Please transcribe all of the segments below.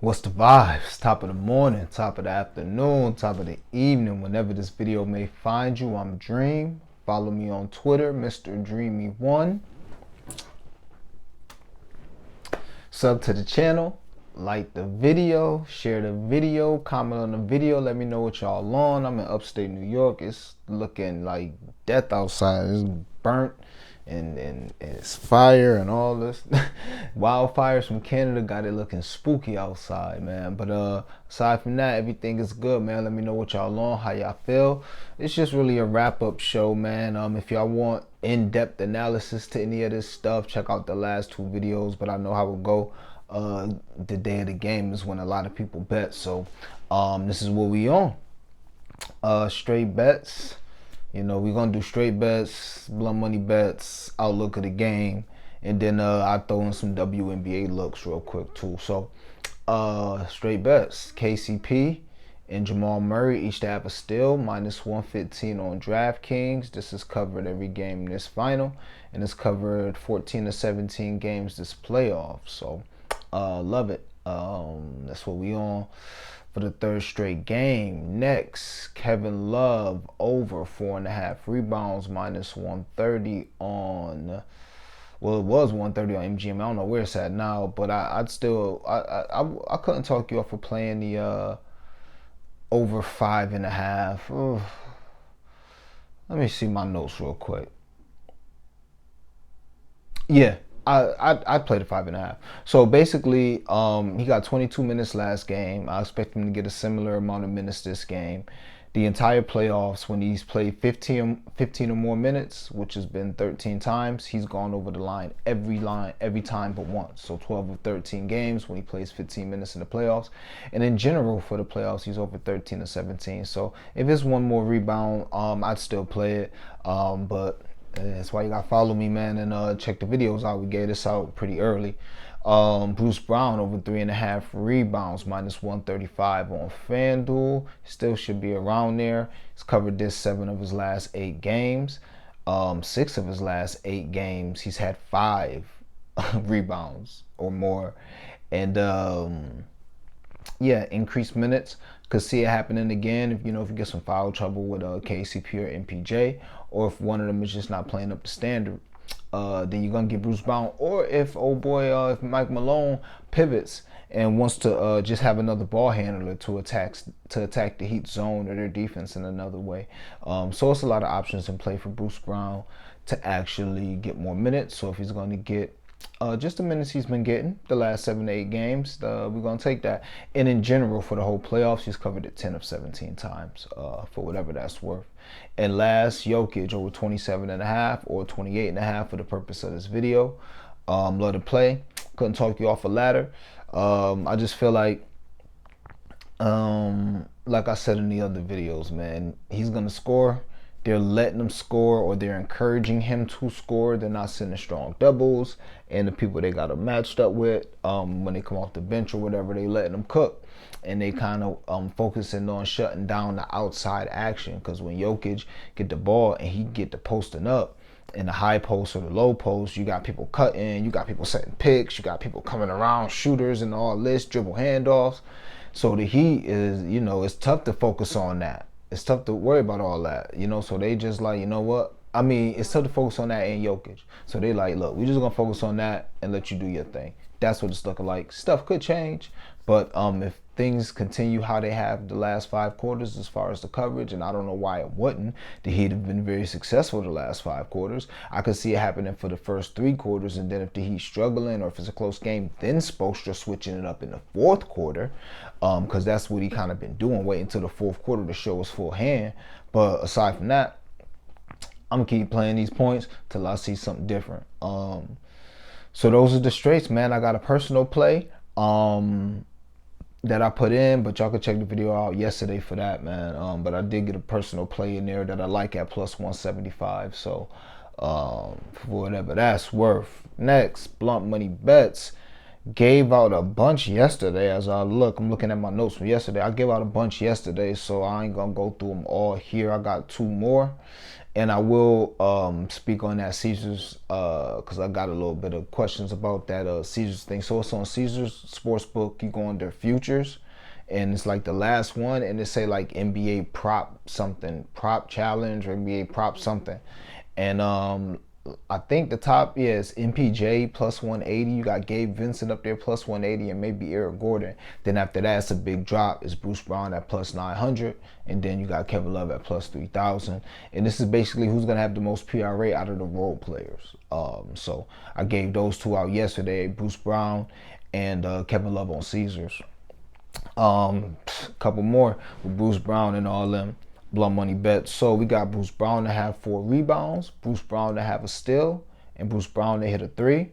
What's the vibes? Top of the morning, top of the afternoon, top of the evening, whenever this video may find you. I'm Dream. Follow me on Twitter, Mr. Dreamy1. Sub to the channel, like the video, share the video, comment on the video, let me know what y'all on. I'm in upstate New York. It's looking like death outside. It's burnt and it's fire and all this. Wildfires from Canada got it looking spooky outside, man. But aside from that, everything is good, man. Let me know what y'all on, how y'all feel. It's just really a wrap-up show, man. If y'all want in-depth analysis to any of this stuff, check out the last two videos. But I know how it go. The day of the game is when a lot of people bet. So this is what we on. Straight bets. You know, we're going to do straight bets, blunt money bets, outlook of the game, and then I throw in some WNBA looks real quick too. So, straight bets, KCP and Jamal Murray each to have a steal, minus 115 on DraftKings. This is covered every game in this final, and it's covered 14 to 17 games this playoff. So, love it. That's what we on for the third straight game. Next, Kevin Love over 4.5 rebounds, minus 130 on. Well, it was 130 on MGM. I don't know where it's at now, but I couldn't talk you off for playing the over 5.5. Ugh. Let me see my notes real quick. Yeah, I played a 5.5. So basically, he got 22 minutes last game. I expect him to get a similar amount of minutes this game. The entire playoffs, when he's played 15 or more minutes, which has been 13 times, he's gone over the line every time but once. So 12 of 13 games when he plays 15 minutes in the playoffs. And in general for the playoffs, he's over 13 to 17. So if it's one more rebound, I'd still play it. But that's why you gotta follow me, man, and check the videos out. We gave this out pretty early. Bruce Brown over 3.5 rebounds, minus 135 on FanDuel. Still should be around there. He's covered this 7 of his last 8 games. 6 of his last 8 games, he's had 5 rebounds or more. And yeah, increased minutes. Could see it happening again if you get some foul trouble with KCP or MPJ, or if one of them is just not playing up to standard. Then you're gonna get Bruce Brown, or if if Mike Malone pivots and wants to just have another ball handler to attack the Heat zone or their defense in another way. So it's a lot of options in play for Bruce Brown to actually get more minutes. So if he's going to get just the minutes he's been getting the last 7 to 8 games, we're going to take that. And in general, for the whole playoffs, he's covered it 10 of 17 times for whatever that's worth. And last, Jokic over 27.5 or 28.5 for the purpose of this video. Love to play. Couldn't talk you off a ladder. I just feel like I said in the other videos, man, he's going to score. They're letting him score, or they're encouraging him to score. They're not sending strong doubles, and the people they got him matched up with, when they come off the bench or whatever, they letting them cook, and they kind of focusing on shutting down the outside action. Because when Jokic get the ball and he get the posting up in the high post or the low post, you got people cutting, you got people setting picks, you got people coming around, shooters and all this, dribble handoffs. So the Heat is, it's tough to focus on that. It's tough to worry about all that, so they just like, you know what? I mean, it's tough to focus on that and Jokic. So they like, look, we're just going to focus on that and let you do your thing. That's what it's looking like. Stuff could change, but if things continue how they have the last 5 quarters as far as the coverage, and I don't know why it wouldn't. The Heat have been very successful the last 5 quarters. I could see it happening for the first 3 quarters, and then if the Heat struggling or if it's a close game, then Spoelstra switching it up in the 4th quarter, because that's what he kind of been doing, waiting until the 4th quarter to show his full hand. But aside from that, I'm gonna keep playing these points till I see something different. So those are the straights, man. I got a personal play that I put in, but y'all could check the video out yesterday for that, man. But I did get a personal play in there that I like at plus 175. So for whatever that's worth. Next, blunt money bets. Gave out a bunch yesterday. As I'm looking at my notes from yesterday. I gave out a bunch yesterday, so I ain't gonna go through them all here. I got 2 more, And I will speak on that Caesars because I got a little bit of questions about that Caesars thing. So it's on Caesars Sportsbook. You go under futures, and it's like the last one, and it say like NBA prop something, prop challenge or NBA prop something, and I think the top is MPJ plus 180. You got Gabe Vincent up there plus 180, and maybe Eric Gordon. Then after that, it's a big drop. It's Bruce Brown at plus 900, and then you got Kevin Love at plus 3,000. And this is basically who's gonna have the most PRA out of the role players. So I gave those two out yesterday: Bruce Brown and Kevin Love on Caesars. Couple more with Bruce Brown and all them blunt money bets. So we got Bruce Brown to have 4 rebounds, Bruce Brown to have a steal, and Bruce Brown to hit a 3.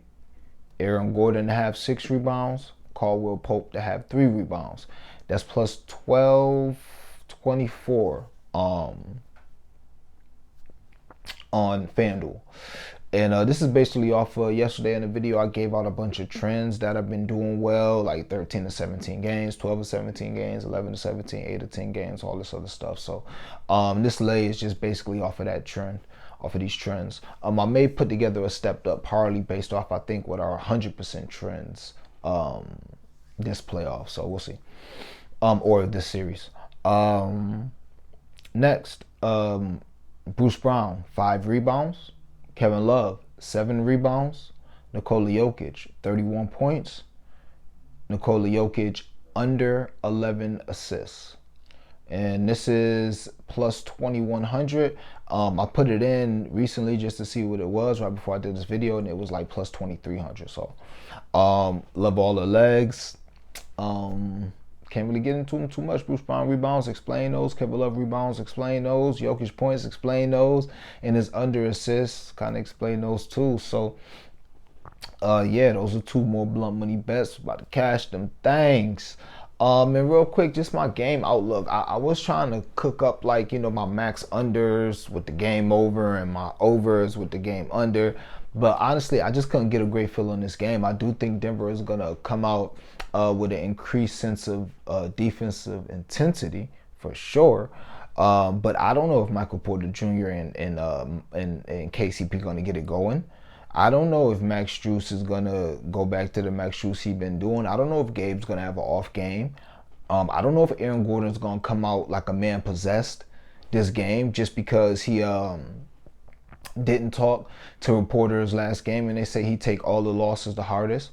Aaron Gordon to have 6 rebounds, Caldwell Pope to have 3 rebounds. That's plus 1224 on FanDuel. And this is basically off of yesterday in the video. I gave out a bunch of trends that have been doing well, like 13 to 17 games, 12 to 17 games, 11 to 17, 8 to 10 games, all this other stuff. So this lay is just basically off of that trend, off of these trends. I may put together a stepped up parlay based off, I think, what are 100% trends this playoff. So we'll see. Or this series. Next, Bruce Brown, 5 rebounds. Kevin Love, 7 rebounds. Nikola Jokic, 31 points. Nikola Jokic, under 11 assists. And this is plus 2,100. I put it in recently just to see what it was right before I did this video, and it was like plus 2,300. So, love all the legs. Can't really get into them too much. Bruce Brown rebounds, explain those. Kevin Love rebounds, explain those. Jokic points, explain those. And his under assists, kind of explain those too. So, yeah, those are 2 more blunt money bets. About to cash them things. And real quick, just my game outlook. I was trying to cook up, like, you know, my max unders with the game over and my overs with the game under. But honestly, I just couldn't get a great feel on this game. I do think Denver is going to come out with an increased sense of defensive intensity for sure. But I don't know if Michael Porter Jr. and KCP going to get it going. I don't know if Max Strus is going to go back to the Max Strus he's been doing. I don't know if Gabe's going to have an off game. I don't know if Aaron Gordon's going to come out like a man possessed this game just because he didn't talk to reporters last game and they say he take all the losses the hardest.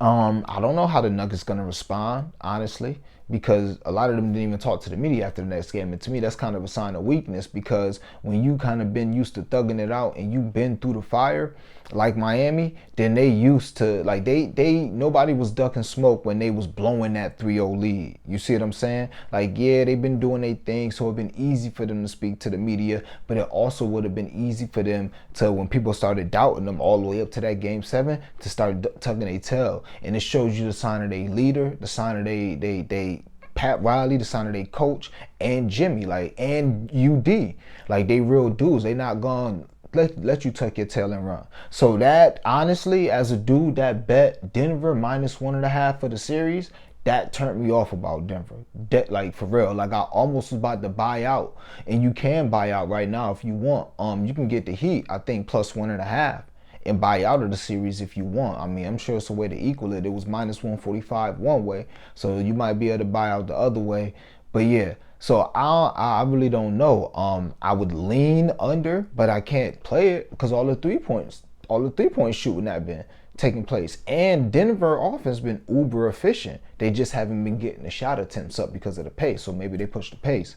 I don't know how the Nuggets going to respond, honestly, because a lot of them didn't even talk to the media after the next game. And to me, that's kind of a sign of weakness because when you kind of been used to thugging it out and you've been through the fire, like Miami, then they used to, like, nobody was ducking smoke when they was blowing that 3-0 lead. You see what I'm saying? Like, yeah, they've been doing their thing, so it's been easy for them to speak to the media, but it also would have been easy for them to, when people started doubting them all the way up to that game 7, to start tugging their tail. And it shows you the sign of their leader, the sign of they Pat Riley, the sign of their coach, and Jimmy, like, and UD. Like, they real dudes. They not gonna let you tuck your tail and run. So that, honestly, as a dude that bet Denver minus 1.5 for the series, that turned me off about Denver. Like, for real. Like, I almost was about to buy out. And you can buy out right now if you want. You can get the Heat, I think, plus 1.5. And buy out of the series if you want. I mean, I'm sure it's a way to equal it. It was minus 145 one way, so you might be able to buy out the other way. But yeah, so I really don't know. I would lean under, but I can't play it because all the 3-point shooting that been taking place. And Denver offense been uber efficient. They just haven't been getting the shot attempts up because of the pace. So maybe they push the pace.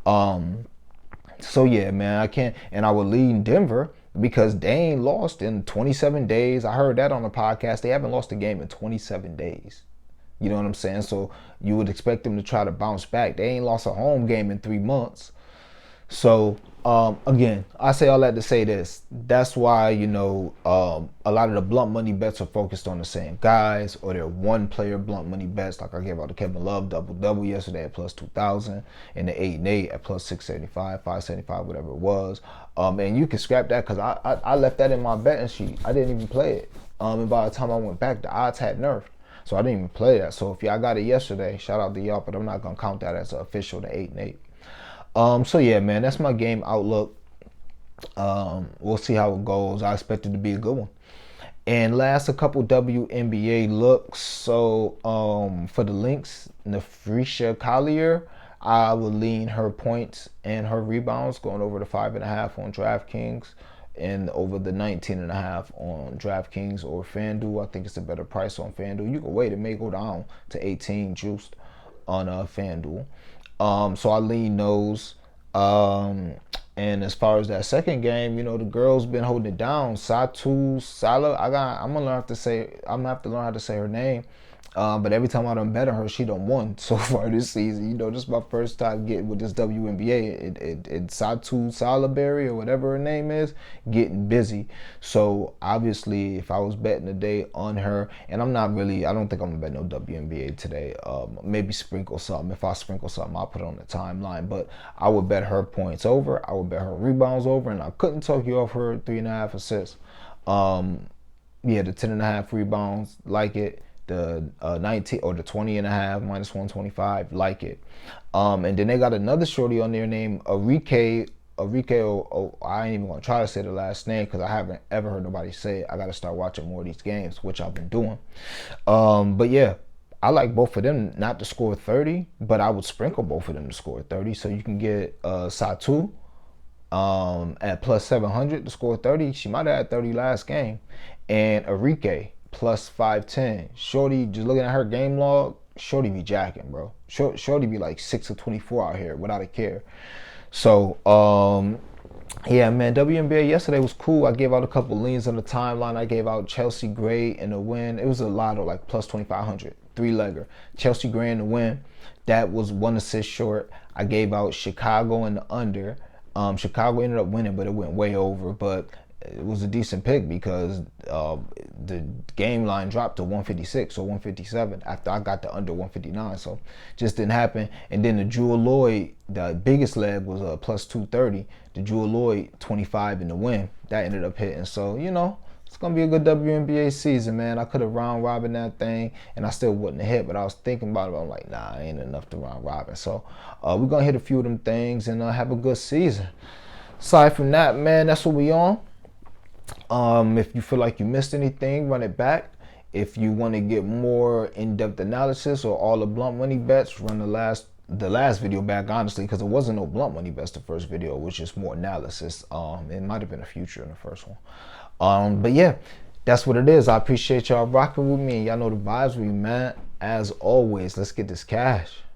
So yeah, man, I can't. And I would lean Denver because they ain't lost in 27 days. I heard that on the podcast. They haven't lost a game in 27 days. You know what I'm saying? So you would expect them to try to bounce back. They ain't lost a home game in 3 months. So, again, I say all that to say this. That's why, you know, a lot of the blunt money bets are focused on the same guys, or they're one-player blunt money bets. Like I gave out the Kevin Love double-double yesterday at plus 2,000, and the 8 and 8 at plus 675, 575, whatever it was. And you can scrap that because I left that in my betting sheet. I didn't even play it. And by the time I went back, the odds had nerfed. So I didn't even play that. So if y'all got it yesterday, shout out to y'all, but I'm not going to count that as an official, the 8 and 8. So yeah, man, that's my game outlook. We'll see how it goes. I expect it to be a good one. And last, a couple WNBA looks. So for the links, Nafrisha Collier, I will lean her points and her rebounds going over the 5.5 on DraftKings and over the 19.5 on DraftKings or FanDuel. I think it's a better price on FanDuel. You can wait; it may go down to 18 juiced on FanDuel. So I lean those. And as far as that second game, you know, the girls been holding it down. Satu Salah, I'm gonna have to learn how to say her name. But every time I done bet on her, she done won so far this season. You know, this is my first time getting with this WNBA. It's Satu Salaberry or whatever her name is, getting busy. So obviously, if I was betting today on her, and I don't think I'm gonna bet no WNBA today. Maybe sprinkle something. If I sprinkle something, I'll put it on the timeline. But I would bet her points over. I would bet her rebounds over, and I couldn't talk you off her 3.5 assists. Yeah, the 10.5 rebounds, like it. The 19 or the 20.5 minus 125, like it. And then they got another shorty on there named Arike. I ain't even gonna try to say the last name because I haven't ever heard nobody say it. I gotta start watching more of these games, which I've been doing. But yeah, I like both of them not to score 30, but I would sprinkle both of them to score 30. So you can get Satu at plus 700 to score 30. She might have had 30 last game. And Arike plus 510. Shorty, just looking at her game log, Shorty be jacking, bro. Shorty be like 6 of 24 out here without a care. So, yeah, man, WNBA yesterday was cool. I gave out a couple leans on the timeline. I gave out Chelsea Gray in the win. It was a lot of like plus 2,500, 3-legger. Chelsea Gray in the win. That was 1 assist short. I gave out Chicago in the under. Chicago ended up winning, but it went way over. But it was a decent pick because the game line dropped to 156 or 157 after I got the under 159. So just didn't happen. And then the Jewel Lloyd, the biggest leg was plus 230. The Jewel Lloyd 25 in the win. That ended up hitting. So, you know, it's going to be a good WNBA season, man. I could have round robin that thing and I still wouldn't have hit, but I was thinking about it. I'm like, nah, ain't enough to round robin. So we're going to hit a few of them things and have a good season. Aside from that, man, that's what we on. If you feel like you missed anything, run it back. If you want to get more in-depth analysis or all the blunt money bets, run the last video back, honestly, because it wasn't no blunt money bets the first video. It was just more analysis. It might have been a future in the first one. But yeah, that's what it is. I appreciate y'all rocking with me. Y'all know the vibes we, man. As always, let's get this cash.